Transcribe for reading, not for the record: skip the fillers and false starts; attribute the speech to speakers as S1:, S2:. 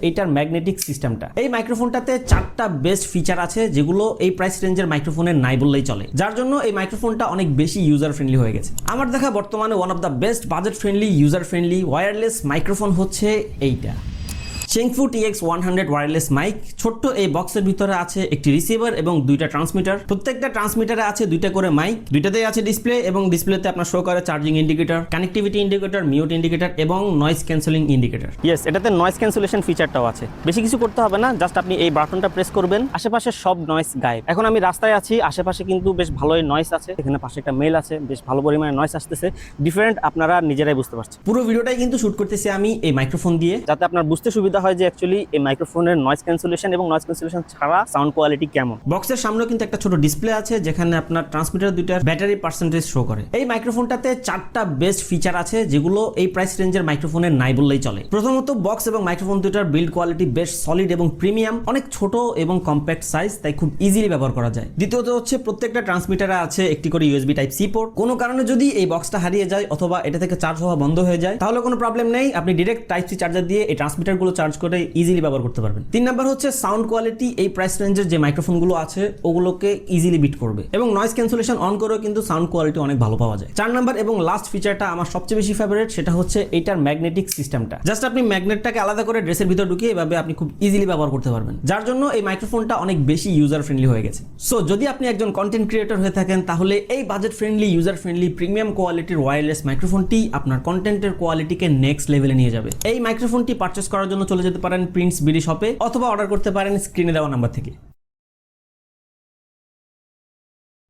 S1: এটার ম্যাগনেটিক সিস্টেমটা। এই মাইক্রোফোনটাতে 4টা বেস্ট ফিচার আছে যেগুলো এই প্রাইস রেঞ্জের মাইক্রোফোনের নাই বললেই চলে, যার জন্য এই মাইক্রোফোনটা অনেক বেশি ইউজার ফ্রেন্ডলি হয়ে গেছে। আমার দেখা বর্তমানে one of the best budget friendly user friendly wireless microphone হচ্ছে এইটা, Shengfu TX100 ওয়্যারলেস মাইক। ছোট্ট এই বক্সের ভিতরে আছে একটি রিসিভার এবং 2টা ট্রান্সমিটার। প্রত্যেকটা ট্রান্সমিটারে আছে 2টা করে মাইক, 2টাতেই আছে ডিসপ্লে এবং ডিসপ্লেতে আপনার শো করে charging indicator, connectivity indicator, mute indicator এবং নয়েজ ক্যান্সেলিং ইন্ডিকেটর। ইয়েস, এটাতে নয়েজ ক্যান্সেলেশন ফিচারটাও আছে। বেশি কিছু করতে হবে না, জাস্ট আপনি এই বাটনটা প্রেস করবেন, আশেপাশে সব নয়েজ গায়েব। এখন আমি রাস্তায় আছি, আশেপাশে কিন্তু বেশ ভালোই নয়েজ আছে, এখানে পাশে একটা মেল আছে, বেশ ভালো পরিমাণে নয়েজ আসতেছে, ডিফারেন্ট, আপনারা নিজেরাই বুঝতে পারছেন। পুরো ভিডিওটাই কিন্তু শুট করতেছি আমি এই মাইক্রোফোন দিয়ে, যাতে আপনার বুঝতে সুবিধা হয় যে অ্যাকচুয়ালি এই মাইক্রোফোনের নয়েজ ক্যান্সেলেশন এবং নয়েজ ক্যান্সেলেশন ছাড়া সাউন্ড কোয়ালিটি কেমন। বক্সের সামনেও কিন্তু একটা ছোট ডিসপ্লে আছে যেখানে আপনার ট্রান্সমিটার 2টার ব্যাটারি পার্সেন্টেজ শো করে। এই মাইক্রোফোনটাতে 4টা বেস্ট ফিচার আছে যেগুলো এই প্রাইস রেঞ্জের মাইক্রোফোনের নাই বললেই চলে। প্রথমত, বক্স এবং মাইক্রোফোন 2টার বিল্ড কোয়ালিটি বেশ সলিড এবং প্রিমিয়াম, অনেক ছোট এবং কম্প্যাক্ট সাইজ, তাই খুব ইজিলি ব্যবহার করা যায়। দ্বিতীয়ত হচ্ছে প্রত্যেকটা ট্রান্সমিটারে আছে একটি করে ইউএসবি টাইপ সি পোর্ট। কোনো কারণে যদি এই বক্সটা হারিয়ে যায় অথবা এটা থেকে চার্জ হওয়া বন্ধ হয়ে যায় তাহলে কোনো প্রবলেম নেই, আপনি ডিরেক্ট টাইপ সি চার্জার দিয়ে এই ট্রান্সমিটারগুলো চার্জ করে ইজিলি ব্যবহার করতে পারবেন। 3 নাম্বার হচ্ছে সাউন্ড কোয়ালিটি। এই প্রাইস রেঞ্জের যে মাইক্রোফোনগুলো আছে ওগুলোকে ইজিলি বিট করবে এবং নয়েজ ক্যান্সেলেশন অন করেও কিন্তু সাউন্ড কোয়ালিটি অনেক ভালো পাওয়া যায়। 4 নাম্বার এবং লাস্ট ফিচারটা আমার সবচেয়ে বেশি ফেভারিট, সেটা হচ্ছে এটার ম্যাগনেটিক সিস্টেমটা। জাস্ট আপনি ম্যাগনেটটাকে আলাদা করে ড্রেসের ভিতর ঢুকিয়ে এভাবে আপনি খুব ইজিলি ব্যবহার করতে পারবেন, যার জন্য এই মাইক্রোফোনটা অনেক বেশি ইউজার ফ্রেন্ডলি হয়ে গেছে। সো যদি আপনি একজন কন্টেন্ট ক্রিয়েটর হয়ে থাকেন তাহলে এই budget friendly user friendly premium কোয়ালিটির ওয়্যারলেস মাইক্রোফোনটি আপনার কন্টেন্টের কোয়ালিটিকে নেক্সট লেভেলে নিয়ে যাবে। এই মাইক্রোফোনটি পারচেস করার জন্য চলে যেতে পারেন প্রিন্স বিডি শপে অথবা অর্ডার করতে পারেন স্ক্রিনে দেওয়া নাম্বার থেকে।